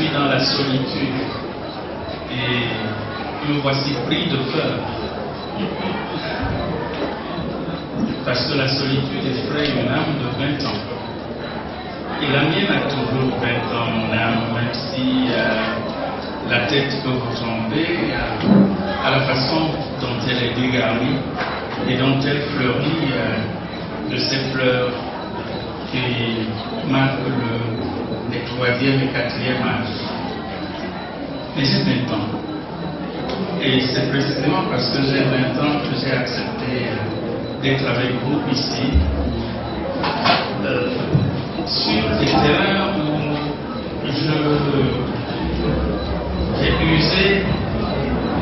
suis dans la solitude et me voici pris de peur. Parce que la solitude effraie une âme de 20 ans. Et la mienne a toujours 20 ans, mon âme, même si la tête peut vous tomber à la façon dont elle est dégarnie et dont elle fleurit de ces fleurs qui marquent les 3e et 4e âge. Mais j'ai 20 ans. Et c'est précisément parce que j'ai 20 ans que j'ai accepté d'être avec vous ici, sur des terrains où j'ai usé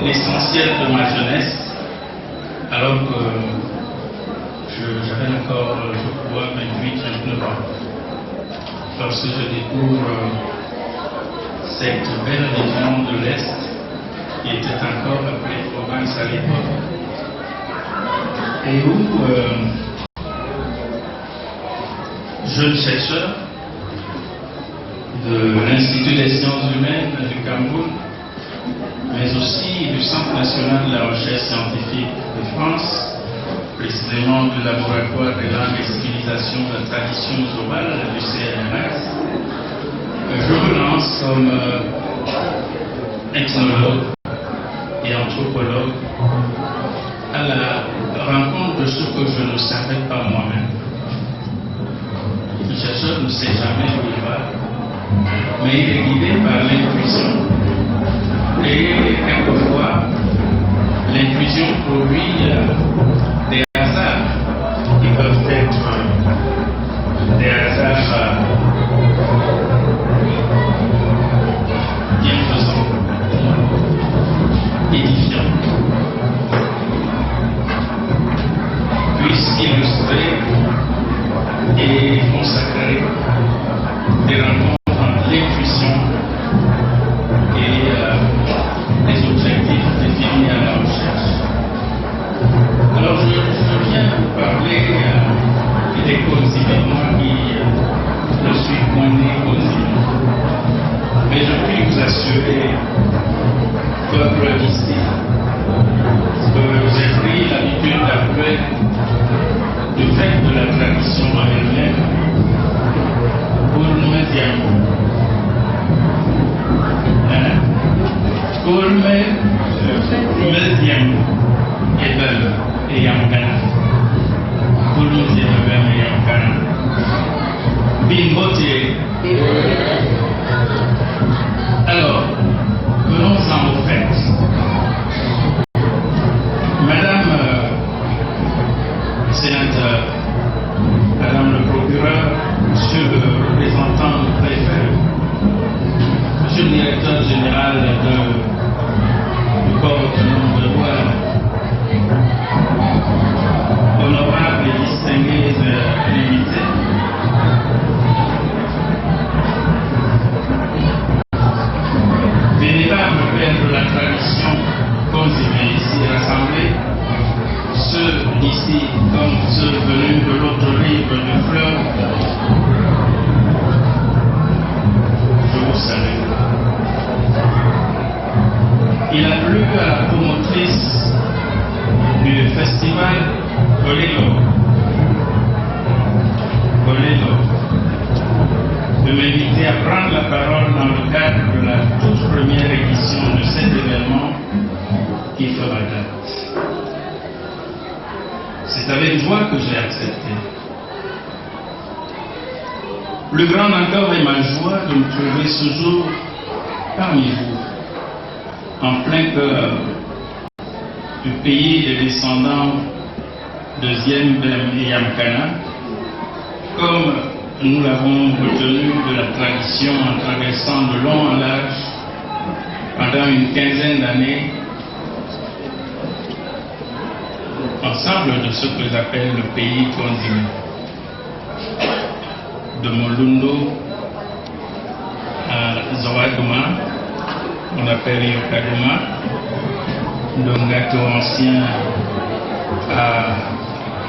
l'essentiel de ma jeunesse, alors que j'avais encore, je crois, 28-29 ans. Lorsque je découvre cette belle région de l'Est, qui était encore appelée Provence à l'époque, et où jeune chercheur de l'Institut des sciences humaines du Cameroun, mais aussi du Centre national de la recherche scientifique de France, précisément du laboratoire de langue et civilisation de la tradition globale du CNRS, je me lance comme ethnologue et anthropologue à la rencontre de ce que je ne savais pas moi-même. Le chercheur ne sait jamais où il va, mais il est guidé par l'intuition. Et quelquefois, l'intuition produit des hasards qui peuvent être des hasards bienfaisants, édifiants, puissent illustrer et consacrer des rencontres entre l'intuition et les objectifs définis à la recherche. Alors je viens vous parler des causes divines, moi qui ne suis point né causes divines. Mais je puis vous assurer, peuple d'ici, que j'ai pris l'habitude d'appeler du fait de la tradition elle-même pour nous médium. Pour me médium et belle et yamkana. Pour nous médium et yamkana. Bimboté. Alors, venons-en au fait. Madame sénateur, Madame le procureur, Monsieur le représentant du préfet, Monsieur le directeur général du corps autonome de douane, honorables et distingués invités, vénérables pères de la tradition consigée ici rassemblés, ceux d'ici comme ceux venus de l'autre rive du fleuve, je vous salue. Il a plu à la promotrice du festival Bolélo de m'inviter à prendre la parole dans le cadre de la toute première édition de cet événement qui fera date. C'est avec joie que j'ai accepté. Plus grande encore est ma joie de me trouver ce jour parmi vous, en plein cœur du pays des descendants de Ziembem et Yamkana, comme nous l'avons retenu de la tradition en traversant de long en large pendant une quinzaine d'années ensemble de ce que j'appelle le pays continu. De Molundo à Zoaduma, on appelle Yokaduma, de Ngato ancien à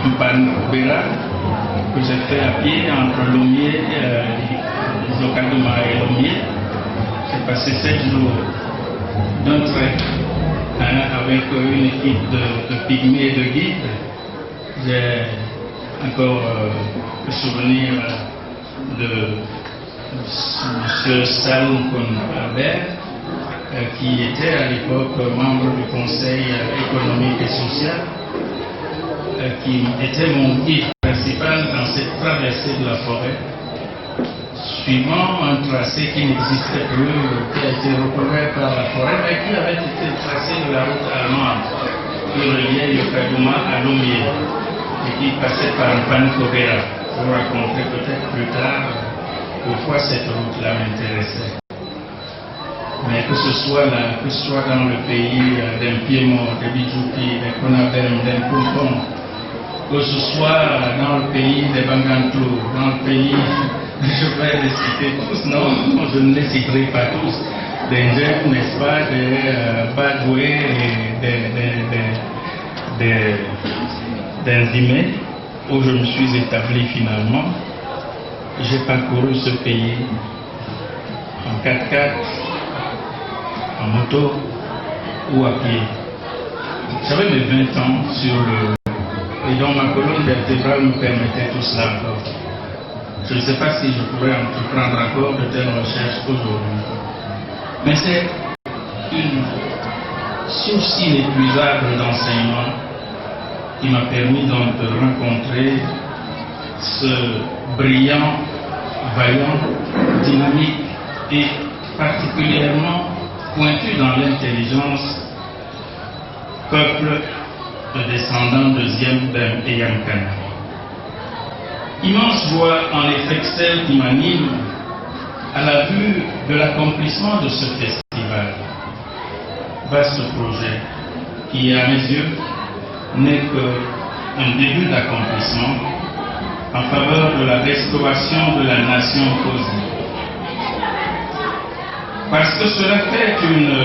Mbanbera, que j'ai fait à pied entre Lomé, Zokaduma et Lomé, J'ai passé 7 jours d'un trek avec une équipe de pygmées et de guides. J'ai encore le souvenir de M. Saloum Albert, qui était à l'époque membre du Conseil économique et social, qui était mon guide principal dans cette traversée de la forêt, suivant un tracé qui n'existait plus, qui a été recouvert par la forêt, mais qui avait été tracé de la route allemande, qui reliait Yokohama à Lomé, et qui passait par Pancovera. Je vous raconterai peut-être plus tard pourquoi cette route-là m'intéressait. Mais que ce soit dans le pays d'un Piémont, des Bidjouki, des Konabem, des Kumpon, que ce soit dans le pays des Bangantou, dans le pays, je vais les citer tous, non, je ne les citerai pas tous, des Ndjef, n'est-ce pas, des Bagoué et des Ndimé, où je me suis établi finalement. J'ai parcouru ce pays en 4x4, en moto ou à pied. J'avais mes 20 ans sur et donc ma colonne vertébrale me permettait tout cela encore. Je ne sais pas si je pourrais entreprendre encore de telles recherches aujourd'hui. Mais c'est une source inépuisable d'enseignement qui m'a permis donc de rencontrer ce brillant, vaillant, dynamique et particulièrement pointu dans l'intelligence peuple de descendants de Ziembem et Yankana. Immense joie en effet celle qui m'anime à la vue de l'accomplissement de ce festival. Vaste projet qui, à mes yeux, n'est qu'un début d'accomplissement en faveur de la restauration de la nation Kosi. Parce que cela fait une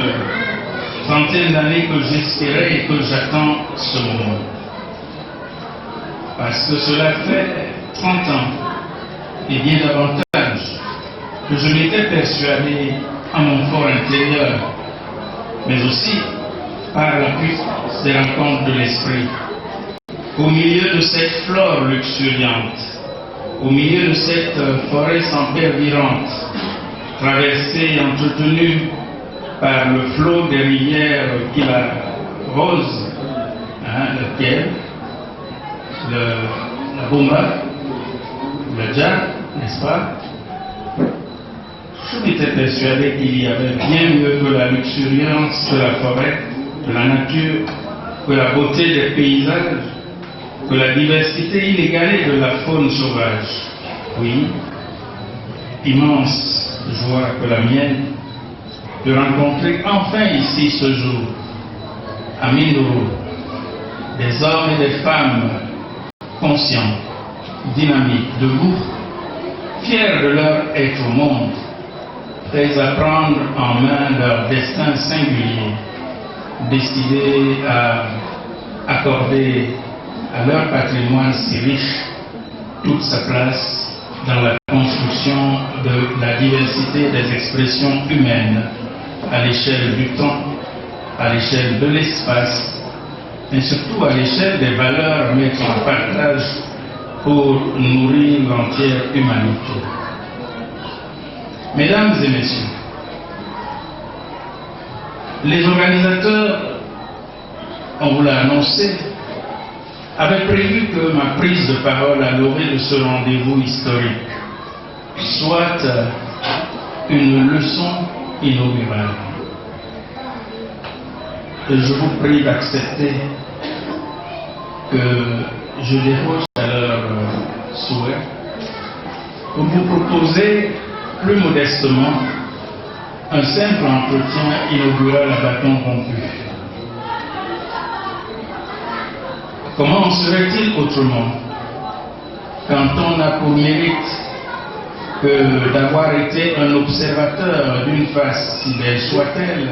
trentaine d'années que j'espérais et que j'attends ce moment. Parce que cela fait 30 ans et bien davantage que je m'étais persuadé à mon fort intérieur, mais aussi par la puissance des rencontres de l'esprit, au milieu de cette flore luxuriante, au milieu de cette forêt sempervirente, traversée et entretenue par le flot des rivières qui la rose, le Kiel, la Bouma, le Dja, n'est-ce pas? Je m'étais persuadé qu'il y avait bien mieux que la luxuriance de la forêt, de la nature, que la beauté des paysages, que la diversité inégalée de la faune sauvage. Oui, immense joie que la mienne de rencontrer enfin ici ce jour, à Mindoro, des hommes et des femmes conscients, dynamiques, debout, fiers de leur être au monde, prêts à prendre en main leur destin singulier, décidés à accorder à leur patrimoine si riche toute sa place dans la construction de la diversité des expressions humaines à l'échelle du temps, à l'échelle de l'espace, mais surtout à l'échelle des valeurs mises en partage pour nourrir l'entière humanité. Mesdames et messieurs, les organisateurs, on vous l'a annoncé, avaient prévu que ma prise de parole à l'orée de ce rendez-vous historique soit une leçon inaugurale. Et je vous prie d'accepter que je déroge à leur souhait pour vous proposer plus modestement un simple entretien inaugural à bâton rompu. Comment en serait-il autrement quand on a pour mérite que d'avoir été un observateur d'une face, si belle soit-elle,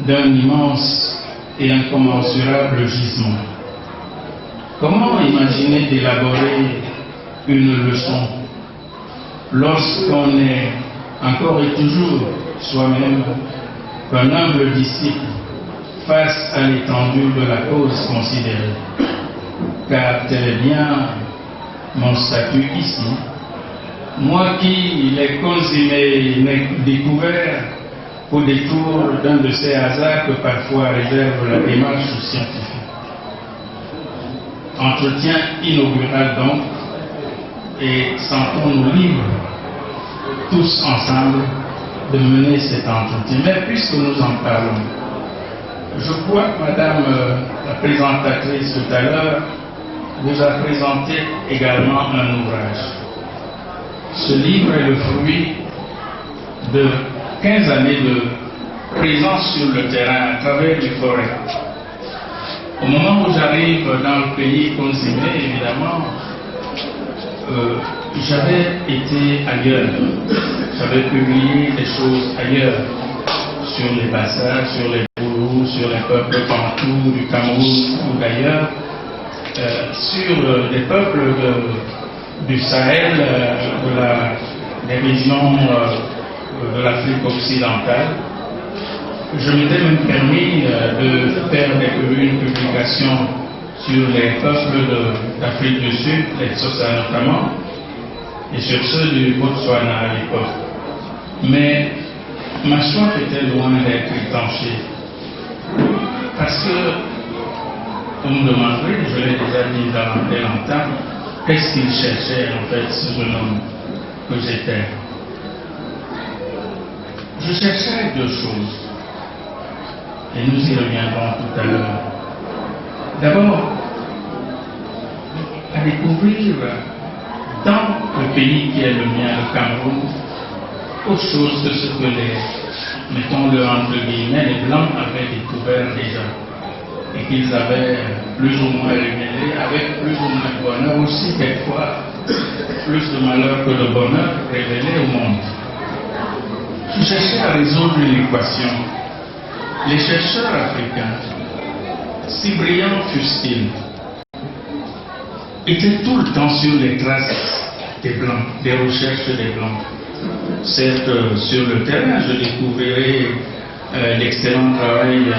d'un immense et incommensurable gisement? Comment imaginer d'élaborer une leçon lorsqu'on est encore et toujours soi-même qu'un humble disciple face à l'étendue de la cause considérée. Car tel est bien mon statut ici, moi qui l'ai consumé, l'ai découvert au détour d'un de ces hasards que parfois réserve la démarche scientifique. Entretien inaugural donc, et sentons-nous libres, tous ensemble, de mener cet entretien. Mais puisque nous en parlons, je crois que Madame la présentatrice tout à l'heure vous a présenté également un ouvrage. Ce livre est le fruit de 15 années de présence sur le terrain à travers les forêts. Au moment où j'arrive dans le pays consumé, évidemment, j'avais été ailleurs. J'avais publié des choses ailleurs, sur les bassins, sur les Bourous, sur les peuples bantous du Cameroun ou d'ailleurs, sur des peuples du Sahel, des régions de l'Afrique occidentale. Je m'étais même permis de faire une publication sur les peuples d'Afrique du Sud, les Xhosa notamment, et sur ceux du Botswana à l'époque. Mais ma soif était loin d'être étanchée. Parce que, vous me demanderez, je l'ai déjà dit dans longtemps, qu'est-ce qu'il cherchait en fait ce jeune homme que j'étais? Je cherchais deux choses. Et nous y reviendrons tout à l'heure. D'abord, à découvrir dans le pays qui est le mien, le Cameroun, autre chose que ce que mettons-le entre guillemets, les Blancs avaient découvert déjà. Et qu'ils avaient plus ou moins révélé, avec plus ou moins de bonheur, aussi quelquefois plus de malheur que de bonheur révélé au monde. Je cherchais à résoudre une équation. Les chercheurs africains, si brillants fussent-ils, étaient tout le temps sur les traces des Blancs, des recherches des Blancs. Certes, sur le terrain, je découvrirai l'excellent travail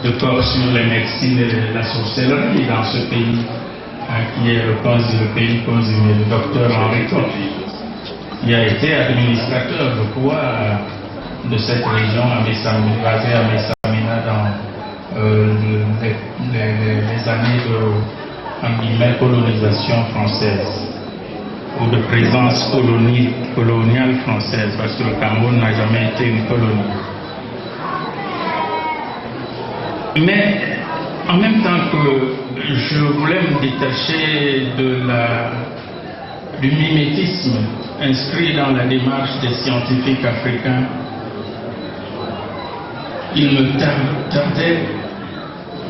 de Koch sur les médecines et la sorcellerie dans ce pays, qui est le pays consumé, le docteur Henri Koch, qui a été administrateur, je crois, de cette région basée à Messamina dans les années de colonisation française ou de présence coloniale française, parce que le Cameroun n'a jamais été une colonie. Mais en même temps que je voulais me détacher du mimétisme inscrit dans la démarche des scientifiques africains, il me tardait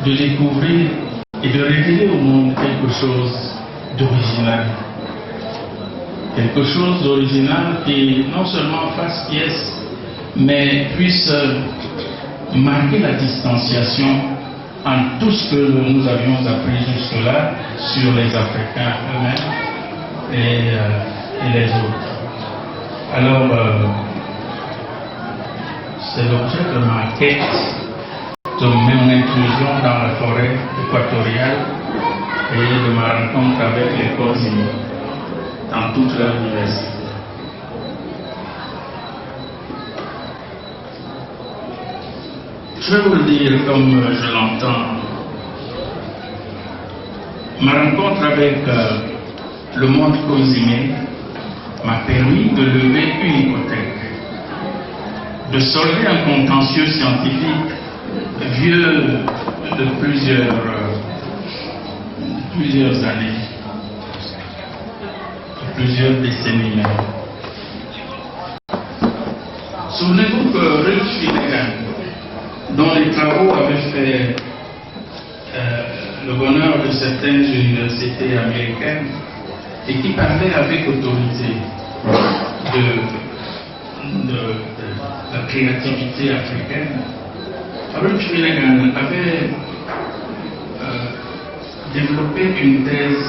de découvrir et de révéler au monde quelque chose d'original. Quelque chose d'original qui non seulement fasse pièce, mais puisse marquer la distanciation entre tout ce que nous avions appris jusque-là sur les Africains eux-mêmes et les autres. Alors, c'est l'objet de ma quête, de mon inclusion dans la forêt équatoriale et de ma rencontre avec les Kozimi dans toute leur diversité. Je vais vous le dire comme je l'entends. Ma rencontre avec le monde Kozimi m'a permis de lever une hypothèque, de solver un contentieux scientifique vieux de plusieurs années, de plusieurs décennies même. Souvenez-vous que Ruth Finnegan, dont les travaux avaient fait le bonheur de certaines universités américaines et qui parlait avec autorité de la créativité africaine, Ruth Finnegan avait développé une thèse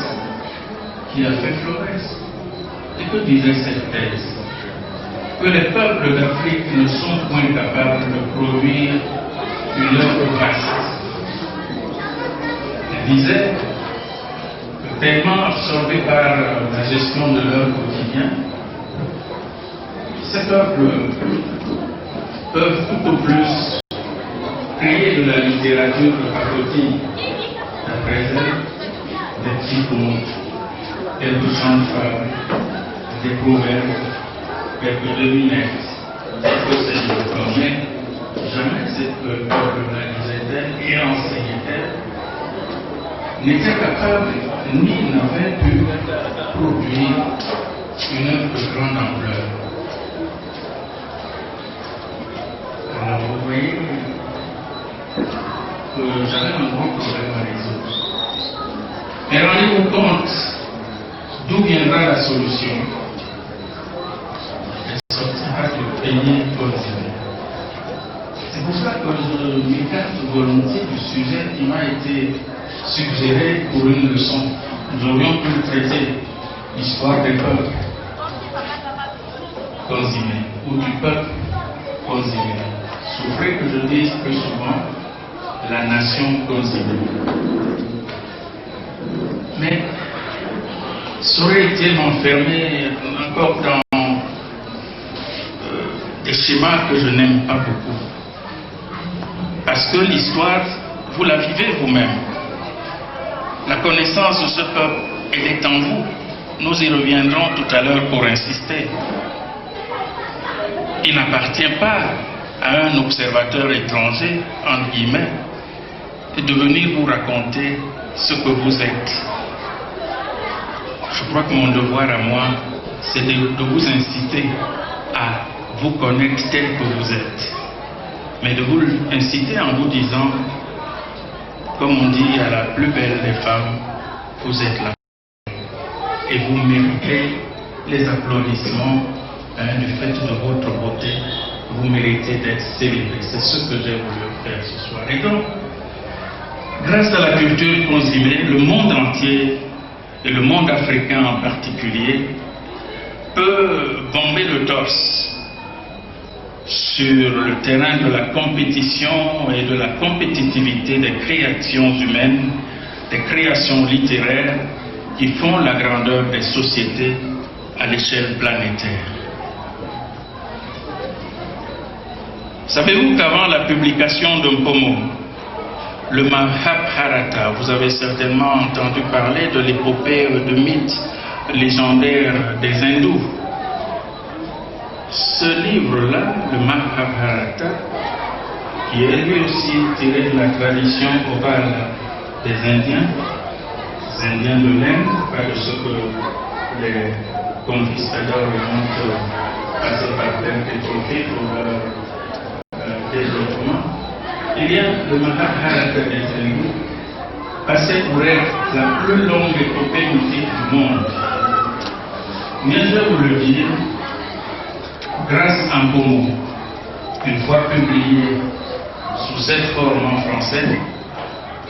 qui a fait florès. Et que disait cette thèse? que les peuples d'Afrique ne sont point capables de produire une œuvre vaste. Elle disait que tellement absorbés par la gestion de leur quotidien, ces peuples peuvent tout au plus créer de la littérature de pacotille, d'après elle, des petits contes, quelques chants de fables, des proverbes, quelques devinettes, quelques séjours. Mais jamais cette peuple-là, disait-elle, et enseignait-elle, n'était capable ni n'avait pu produire une œuvre de grande ampleur. Alors vous voyez que j'avais un grand problème à résoudre. Mais rendez-vous compte d'où viendra la solution. Elle sortira du pays continu. C'est pour ça que je m'écarte volontiers du sujet qui m'a été suggéré pour une leçon. Nous aurions pu traiter l'histoire des peuples consimés ou du peuple consimé. Souffrez que je dise plus souvent la nation consimée. Mais ça aurait été m'enfermer encore dans des schémas que je n'aime pas beaucoup. Parce que l'histoire, vous la vivez vous-même. La connaissance de ce peuple, elle est en vous. Nous y reviendrons tout à l'heure pour insister. Il n'appartient pas à un observateur étranger, entre guillemets, de venir vous raconter ce que vous êtes. Je crois que mon devoir à moi, c'est de vous inciter à vous connaître tel que vous êtes. Mais de vous inciter en vous disant, comme on dit à la plus belle des femmes, vous êtes là. Et vous méritez les applaudissements du fait de votre beauté. Vous méritez d'être célébré. C'est ce que j'ai voulu faire ce soir. Et donc, grâce à la culture consimée, le monde entier, et le monde africain en particulier, peut bomber le torse sur le terrain de la compétition et de la compétitivité des créations humaines, des créations littéraires qui font la grandeur des sociétés à l'échelle planétaire. Savez-vous qu'avant la publication d'un pomo, le Mahabharata, vous avez certainement entendu parler de l'épopée de mythes légendaires des hindous. Ce livre-là, le Mahabharata, qui est lui aussi tiré de la tradition orale des Indiens de l'Inde, pas de ce que les conquistadors ont passé par terre et trophées pour leur développement. Eh bien, le Mahabharata des hindous passait pour être la plus longue épopée mythique du monde. Mais je vais vous le dire, grâce à un pomo, une fois publié sous cette forme en français,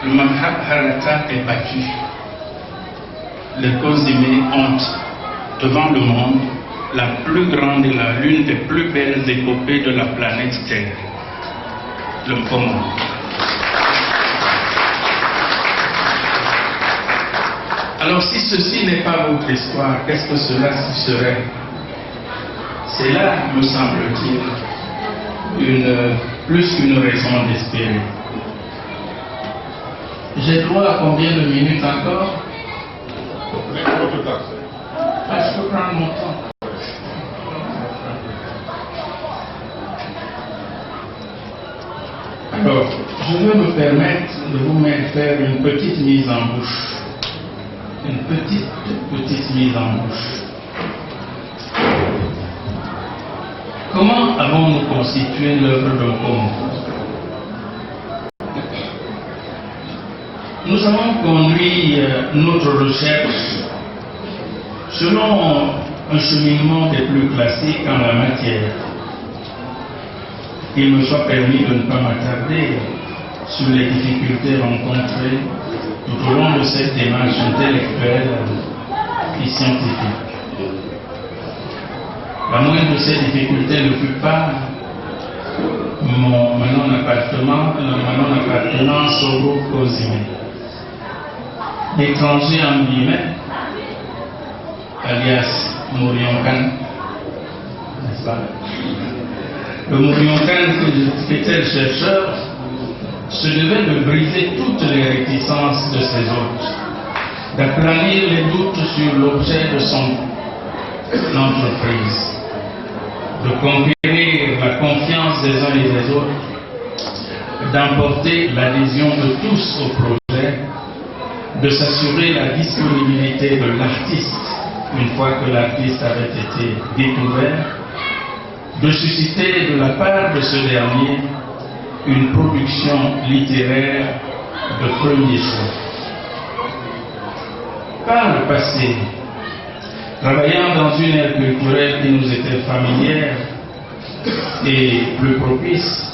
le Mahabharata est battu. Les consimés ont devant le monde la plus grande et l'une des plus belles épopées de la planète Terre. Le pomo. Alors si ceci n'est pas votre histoire, qu'est-ce que cela serait? C'est là, me semble-t-il, plus qu'une raison d'espérer. J'ai droit à combien de minutes encore? Je peux prendre mon temps. Alors, je vais me permettre de vous faire une petite mise en bouche. Une petite mise en bouche. Comment avons-nous constitué l'œuvre d'un pomo? Nous avons conduit notre recherche selon un cheminement des plus classiques en la matière. Il me soit permis de ne pas m'attarder sur les difficultés rencontrées tout au long de cette démarche intellectuelle et scientifique. La moindre de ces difficultés ne fut pas ma non-appartenance au groupe Cosime. L'étranger en guillemets, alias Mourionkan, n'est-ce pas? Le Mourionkan qui était le chercheur se devait de briser toutes les réticences de ses hôtes, d'aplanir les doutes sur l'objet de son entreprise, de conquérir la confiance des uns et des autres, d'emporter l'adhésion de tous au projet, de s'assurer la disponibilité de l'artiste une fois que l'artiste avait été découvert, de susciter de la part de ce dernier une production littéraire de premier choix. Par le passé, travaillant dans une ère culturelle qui nous était familière et plus propice,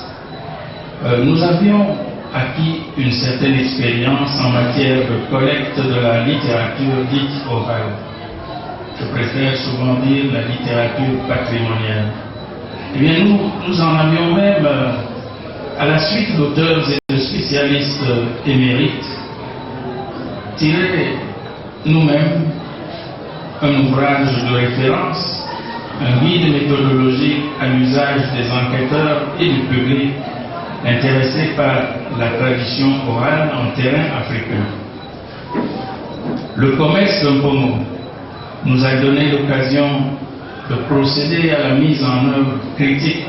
nous avions acquis une certaine expérience en matière de collecte de la littérature dite orale. Je préfère souvent dire la littérature patrimoniale. Eh bien, nous en avions même, à la suite d'auteurs et de spécialistes émérites, tiré nous-mêmes un ouvrage de référence, un guide méthodologique à l'usage des enquêteurs et du public intéressés par la tradition orale en terrain africain. Le commerce d'un pomo nous a donné l'occasion de procéder à la mise en œuvre critique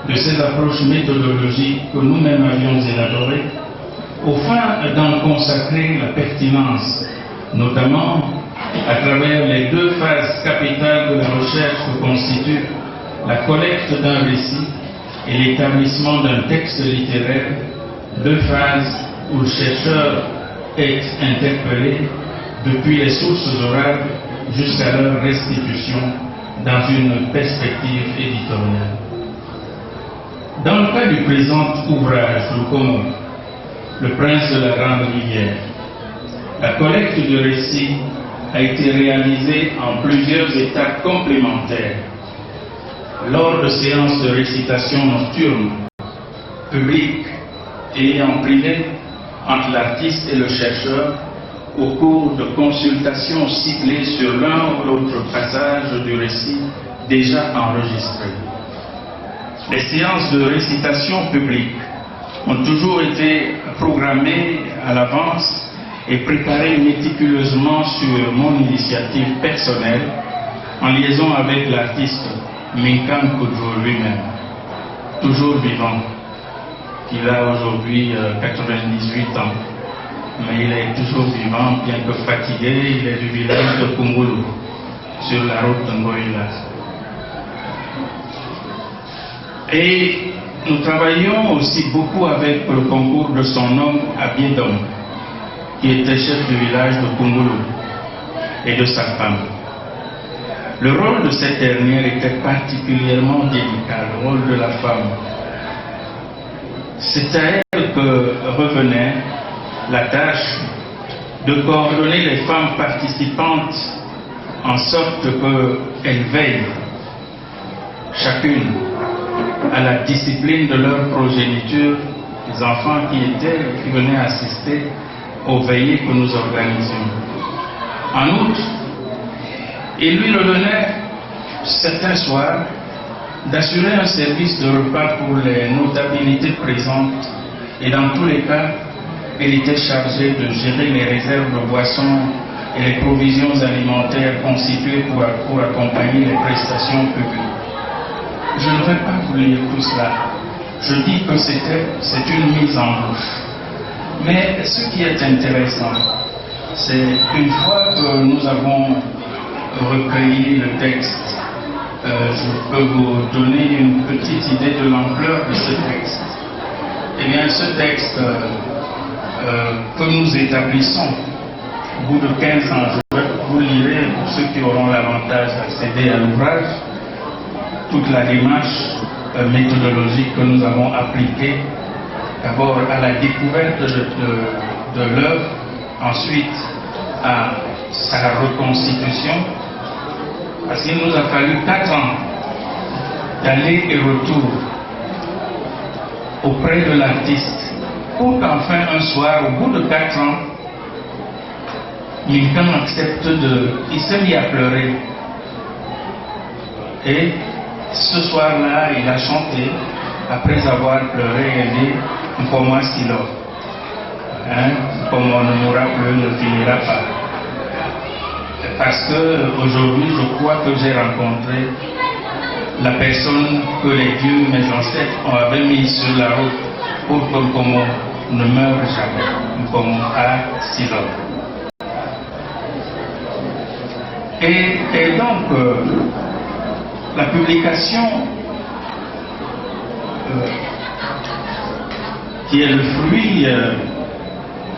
de ces approches méthodologiques que nous-mêmes avions élaborées, au fin d'en consacrer la pertinence, notamment à travers les deux phases capitales de la recherche que constituent la collecte d'un récit et l'établissement d'un texte littéraire, deux phases où le chercheur est interpellé depuis les sources orales jusqu'à leur restitution dans une perspective éditoriale. Dans le cas du présent ouvrage, Lukomo, Le Prince de la Grande Rivière, la collecte de récits a été réalisée en plusieurs étapes complémentaires. Lors de séances de récitation nocturne, publiques et en privé, entre l'artiste et le chercheur, au cours de consultations ciblées sur l'un ou l'autre passage du récit déjà enregistré. Les séances de récitation publique ont toujours été programmées à l'avance et préparées méticuleusement sur mon initiative personnelle, en liaison avec l'artiste Minkan Kudjo lui-même, toujours vivant. Il a aujourd'hui 98 ans, mais il est toujours vivant, bien que fatigué. Il est du village de Kungulu, sur la route de Ngoïla. Et nous travaillons aussi beaucoup avec le concours de son homme Abiedom, qui était chef du village de Kungulu, et de sa femme. Le rôle de cette dernière était particulièrement délicat, le rôle de la femme. C'est à elle que revenait la tâche de coordonner les femmes participantes en sorte qu'elles veillent, chacune, à la discipline de leur progéniture, les enfants qui venaient assister aux veillées que nous organisions. En outre, il lui donnait certains soirs d'assurer un service de repas pour les notabilités présentes, et dans tous les cas, elle était chargée de gérer les réserves de boissons et les provisions alimentaires constituées pour accompagner les prestations publiques. Je ne vais pas vous lire tout cela. Je dis que c'est une mise en bouche. Mais ce qui est intéressant, c'est une fois que nous avons recueilli le texte, je peux vous donner une petite idée de l'ampleur de ce texte. Eh bien, ce texte que nous établissons, au bout de 15 ans, vous lirez, pour ceux qui auront l'avantage d'accéder à l'ouvrage, toute la démarche méthodologique que nous avons appliquée, d'abord à la découverte de l'œuvre, ensuite à sa reconstitution, parce qu'il nous a fallu 4 ans d'aller et retour auprès de l'artiste pour qu'enfin un soir, au bout de 4 ans, Lincoln accepte il s'est mis à pleurer. Et ce soir-là, il a chanté, après avoir pleuré, il dit, pour moi, Silo, comme on ne mourra plus, ne finira pas. Parce que aujourd'hui, je crois que j'ai rencontré la personne que les dieux, mes ancêtres, avaient mis sur la route pour que Nkomo ne meure jamais. Nkomo a Silo. Et donc, la publication qui est le fruit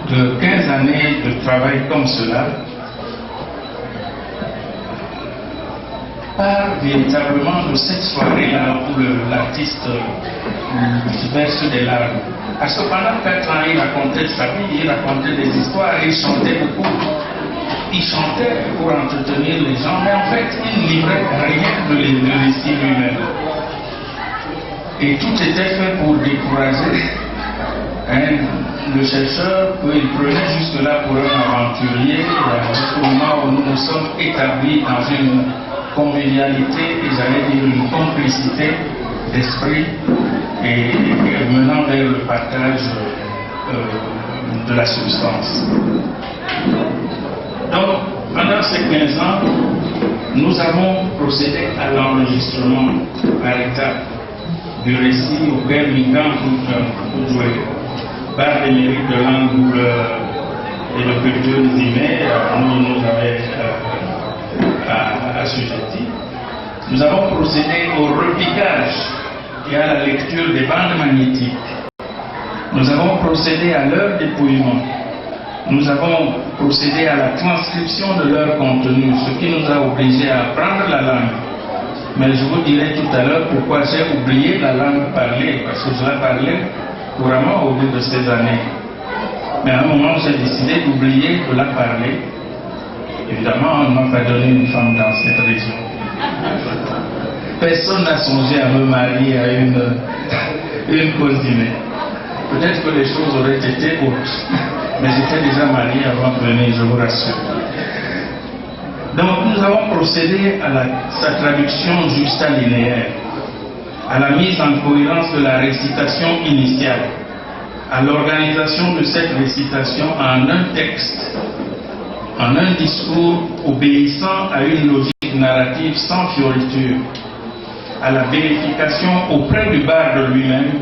de 15 années de travail comme cela, part véritablement de cette soirée-là où l'artiste verse des larmes. Parce que pendant 4 ans, il racontait sa vie, il racontait des histoires, il chantait beaucoup. Il chantait pour entretenir les gens, mais en fait, il ne livrait rien de récit lui-même. Et tout était fait pour décourager le chercheur qu'il prenait jusque-là pour un aventurier, jusqu'au moment où nous nous sommes établis dans une convivialité et j'allais dire une complicité d'esprit et menant vers le partage de la substance. Donc, pendant ces 15 ans, nous avons procédé à l'enregistrement par étapes du récit auquel Lincoln pour jouer par des mérites de langue et de culture désignée, nous avait assujettis. Nous avons procédé au repiquage et à la lecture des bandes magnétiques. Nous avons procédé à leur dépouillement. Nous avons procédé à la transcription de leur contenu, ce qui nous a obligés à apprendre la langue. Mais je vous dirai tout à l'heure pourquoi j'ai oublié la langue parlée, parce que je la parlais couramment au bout de ces années. Mais à un moment, j'ai décidé d'oublier de la parler. Évidemment, on ne m'a pas donné une femme dans cette région. Personne n'a songé à me marier à une cousine. Peut-être que les choses auraient été autres. Mais j'étais déjà marié avant de venir, je vous rassure. Donc nous avons procédé à sa traduction justa-linéaire, à la mise en cohérence de la récitation initiale, à l'organisation de cette récitation en un texte, en un discours obéissant à une logique narrative sans fioriture, à la vérification auprès du barde lui-même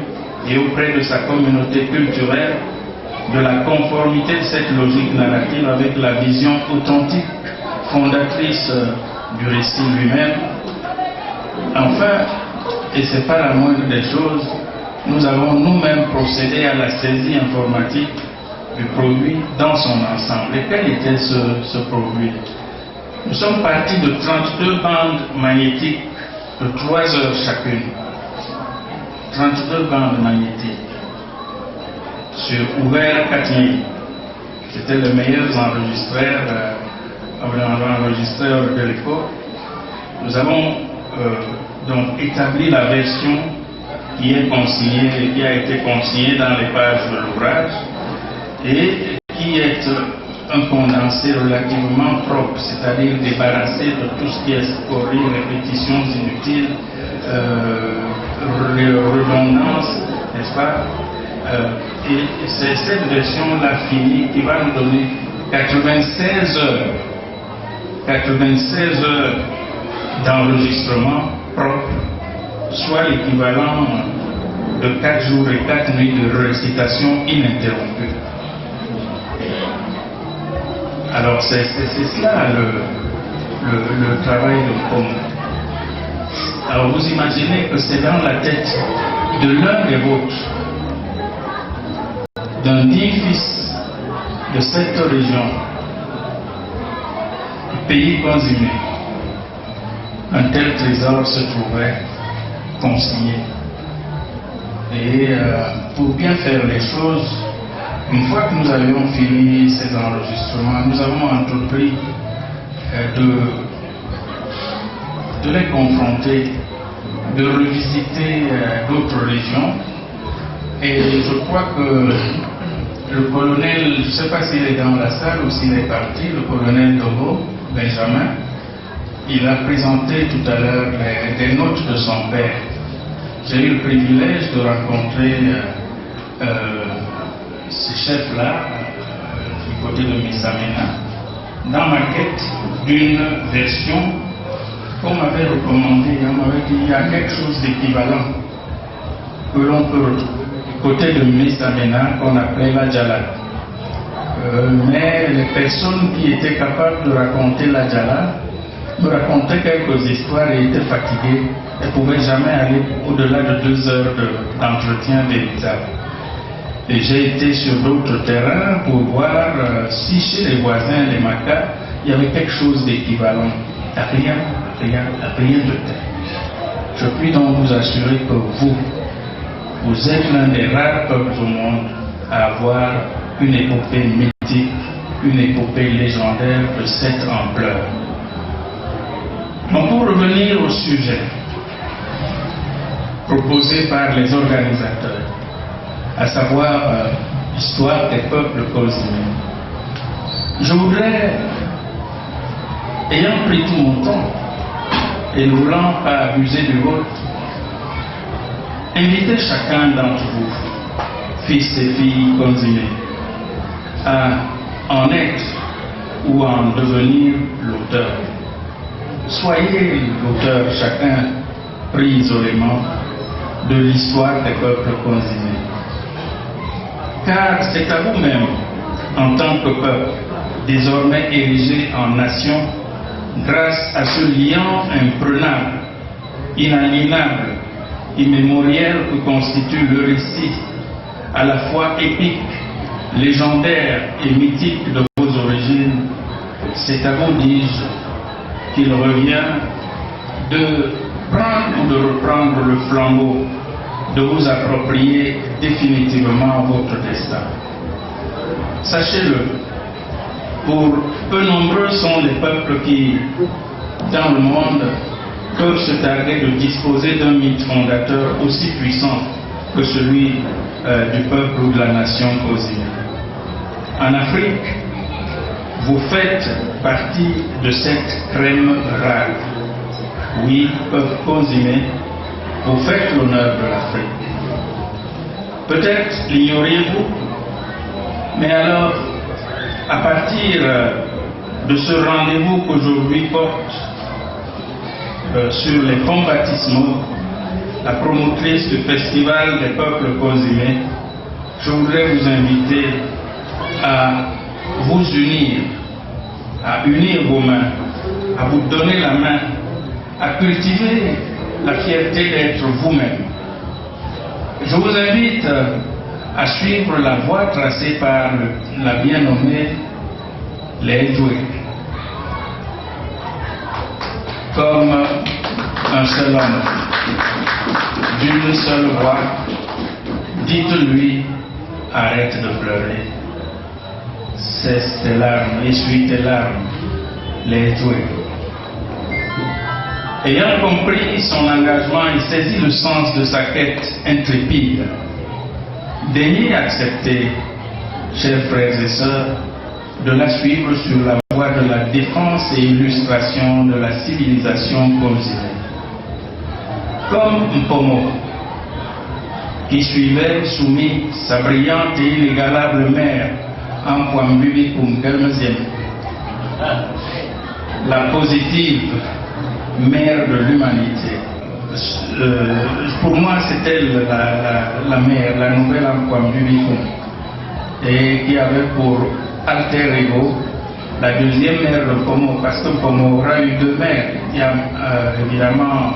et auprès de sa communauté culturelle de la conformité de cette logique narrative avec la vision authentique, fondatrice du récit lui-même. Enfin, et ce n'est pas la moindre des choses, nous avons nous-mêmes procédé à la saisie informatique du produit dans son ensemble. Et quel était ce produit? Nous sommes partis de 32 bandes magnétiques de 3 heures chacune. 32 bandes magnétiques. Sur ouvert 4000. C'était le meilleur enregistreur de l'époque. Nous avons donc établi la version qui est consignée et qui a été consignée dans les pages de l'ouvrage et qui est un condensé relativement propre, c'est-à-dire débarrassé de tout ce qui est scorie, répétitions inutiles, redondances, n'est-ce pas? Et c'est cette version-là finie qui va nous donner 96 heures d'enregistrement propre, soit l'équivalent de 4 jours et 4 nuits de récitation ininterrompue. Alors c'est cela le travail de Nkomo. Alors vous imaginez que c'est dans la tête de l'un des vôtres, d'un digne fils de cette région, du pays consigné, un tel trésor se trouvait consigné. Et pour bien faire les choses, une fois que nous avions fini ces enregistrements, nous avons entrepris de les confronter de revisiter d'autres régions. Et je crois que le colonel, je ne sais pas s'il est dans la salle ou s'il est parti, le colonel Dogo, Benjamin, il a présenté tout à l'heure des notes de son père. J'ai eu le privilège de rencontrer ces chefs-là, du côté de Messamena, dans ma quête d'une version qu'on m'avait recommandée. On m'avait dit qu'il y a quelque chose d'équivalent que l'on peut retrouver du côté de Messamena qu'on appelait la Djala. Mais les personnes qui étaient capables de raconter la Djala me racontaient quelques histoires et étaient fatiguées et ne pouvaient jamais aller au-delà de 2 heures d'entretien véritable. Et j'ai été sur d'autres terrains pour voir si chez les voisins, les Makas, il y avait quelque chose d'équivalent. Rien de tel. Je puis donc vous assurer que vous êtes l'un des rares peuples au monde à avoir une épopée mythique, une épopée légendaire de cette ampleur. Donc pour revenir au sujet proposé par les organisateurs, à savoir l'histoire des peuples causimés, je voudrais, ayant pris tout mon temps et ne voulant pas abuser du vôtre, inviter chacun d'entre vous, fils et filles causimés, à en être ou à en devenir l'auteur. Soyez l'auteur, chacun pris isolément, de l'histoire des peuples causimés. Car c'est à vous-même, en tant que peuple, désormais érigé en nation, grâce à ce lien imprenable, inaliénable, immémoriel que constitue le récit, à la fois épique, légendaire et mythique de vos origines, c'est à vous, dis-je, qu'il revient de prendre ou de reprendre le flambeau, de vous approprier définitivement votre destin. Sachez-le, pour peu nombreux sont les peuples qui, dans le monde, peuvent se targuer de disposer d'un mythe fondateur aussi puissant que celui du peuple ou de la nation causimée. En Afrique, vous faites partie de cette crème rare. Oui, peuple causimé, vous faites l'honneur de l'Afrique. Peut-être l'ignoriez-vous, mais alors, à partir de ce rendez-vous qu'aujourd'hui porte sur les fonds baptismaux, la promotrice du Festival des peuples causimés, je voudrais vous inviter à vous unir, à unir vos mains, à vous donner la main, à cultiver la fierté d'être vous-même. Je vous invite à suivre la voie tracée par la bien nommée les Doués. Comme un seul homme, d'une seule voix, dites-lui, arrête de pleurer, cesse tes larmes, essuie tes larmes, les Doués. Ayant compris son engagement et saisi le sens de sa quête intrépide, daignez accepter, chers frères et sœurs, de la suivre sur la voie de la défense et illustration de la civilisation causimée. Comme Mpomo, qui suivait soumis sa brillante et inégalable mère en Kwambubi Kumkelmezien, la positive mère de l'humanité. Pour moi, c'était la mère, la nouvelle Kwambubi Kum, et qui avait pour alter ego la deuxième mère de Pomo, parce que Pomo aura eu 2 mères. Il y a évidemment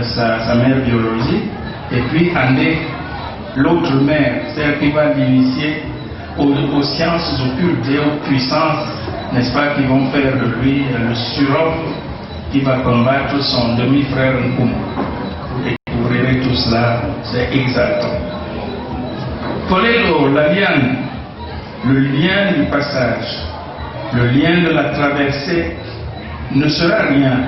sa mère biologique, et puis Andé, l'autre mère, celle qui va l'initier aux sciences occultes et aux puissances, n'est-ce pas, qui vont faire de lui le surhomme qui va combattre son demi-frère Nkoum. Et vous verrez tout cela, c'est exaltant. Kolelo, la liane, le lien du passage, le lien de la traversée ne sera rien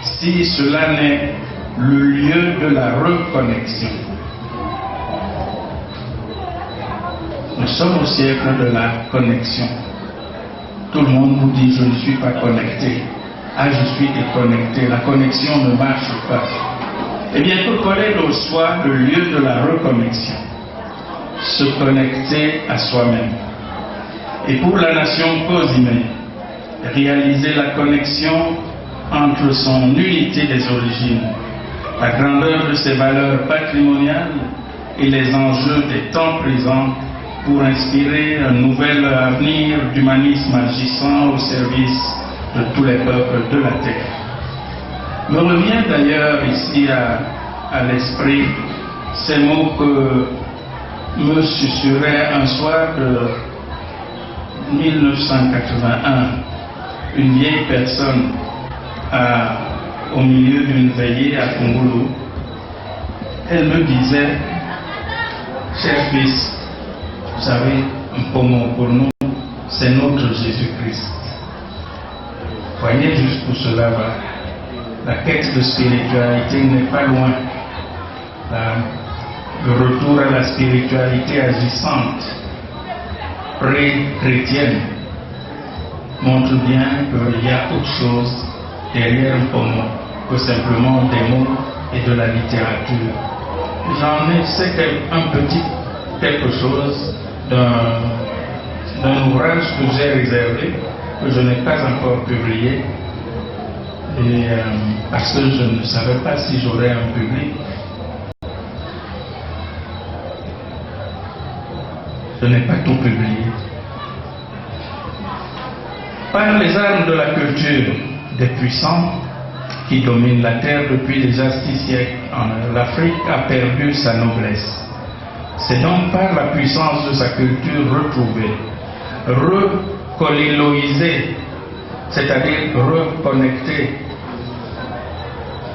si cela n'est le lieu de la reconnexion. Nous sommes au siècle de la connexion. Tout le monde nous dit: je ne suis pas connecté. Ah, je suis déconnecté. La connexion ne marche pas. Eh bien, que Kolélo soit le lieu de la reconnexion. Se connecter à soi-même. Et pour la nation Cozimé, réaliser la connexion entre son unité des origines, la grandeur de ses valeurs patrimoniales et les enjeux des temps présents pour inspirer un nouvel avenir d'humanisme agissant au service de tous les peuples de la Terre. Me revient d'ailleurs ici à l'esprit ces mots que me susurrait un soir de 1981 une vieille personne au milieu d'une veillée à Kongolo. Elle me disait: cher fils, vous savez, un pomo pour nous, c'est notre Jésus-Christ. Voyez, juste pour cela, la quête de spiritualité n'est pas loin. Le retour à la spiritualité agissante, pré-chrétienne, montre bien qu'il y a autre chose derrière un pomo que simplement des mots et de la littérature. J'en ai sais un petit quelque chose d'un ouvrage que j'ai réservé, que je n'ai pas encore publié, et parce que je ne savais pas si j'aurais un public. Je n'ai pas tout publié. Par les armes de la culture des puissants qui dominent la terre depuis déjà 6 siècles, l'Afrique a perdu sa noblesse. C'est donc par la puissance de sa culture retrouvée, recoléloisée, c'est-à-dire reconnectée.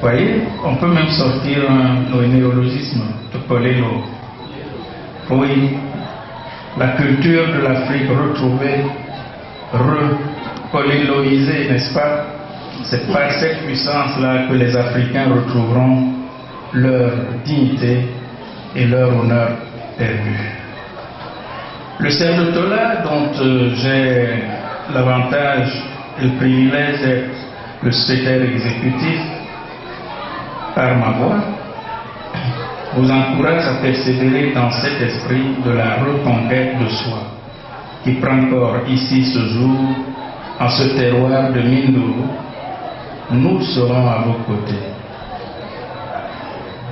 Vous voyez, on peut même sortir un néologisme de colélo. Oui, la culture de l'Afrique retrouvée, recoléloisée, n'est-ce pas? C'est par cette puissance-là que les Africains retrouveront leur dignité et leur honneur perdu. Le cercle de Tola, dont j'ai l'avantage et le privilège d'être le secrétaire exécutif par ma voix, vous encourage à persévérer dans cet esprit de la reconquête de soi qui prend corps ici ce jour en ce terroir de Mindourou. Nous serons à vos côtés.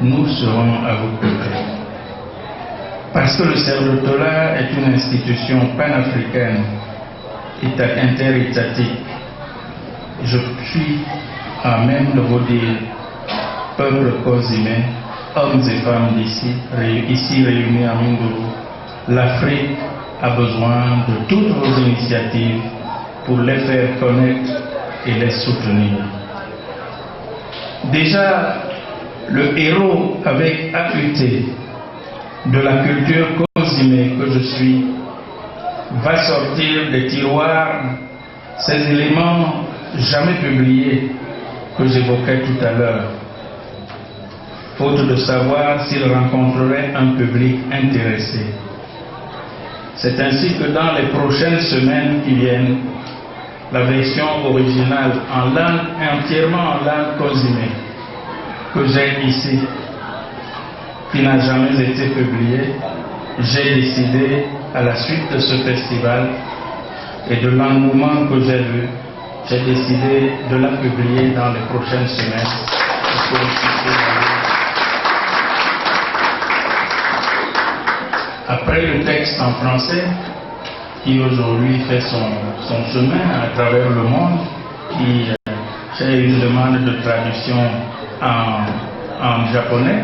Nous serons à vos côtés. Parce que le cercle de Tola est une institution panafricaine, interétatique. Je suis à même de vous dire, peuple Cozimé, hommes et femmes d'ici, ici réunis à Mindourou, l'Afrique a besoin de toutes vos initiatives pour les faire connaître et les soutenir. Déjà, le héros avec acuité de la culture Cozimé que je suis va sortir des tiroirs ces éléments jamais publiés que j'évoquais tout à l'heure, faute de savoir s'il rencontrerait un public intéressé. C'est ainsi que dans les prochaines semaines qui viennent, la version originale en langue, entièrement en langue Cozimé, que j'ai ici, qui n'a jamais été publiée, j'ai décidé, à la suite de ce festival et de l'engouement que j'ai vu, j'ai décidé de la publier dans les prochaines semaines. Après le texte en français, qui aujourd'hui fait son chemin à travers le monde, qui j'ai une demande de traduction en japonais,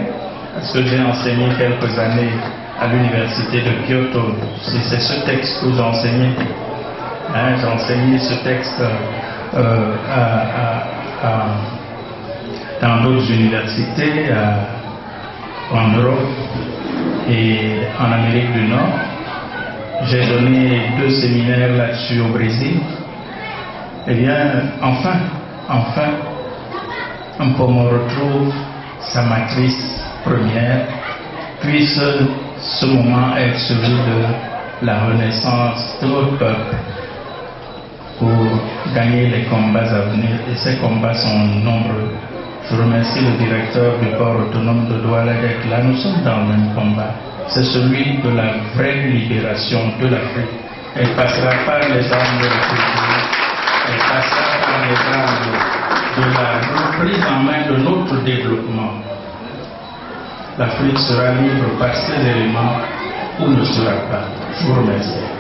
parce que j'ai enseigné quelques années à l'université de Kyoto. C'est ce texte que j'ai enseigné. J'ai enseigné ce texte dans d'autres universités en Europe et en Amérique du Nord. J'ai donné 2 séminaires là-dessus au Brésil. Eh bien, enfin, on me retrouve sa matrice première, puisse ce moment être celui de la renaissance de votre peuple pour gagner les combats à venir. Et ces combats sont nombreux. Je remercie le directeur du port autonome de Douala d'être là. Nous sommes dans le même combat. C'est celui de la vraie libération de l'Afrique. Elle passera par les armes de la culture, elle passera par les armes de la reprise en main de notre développement. L'Afrique sera libre par ces éléments ou ne sera pas. Je vous remercie.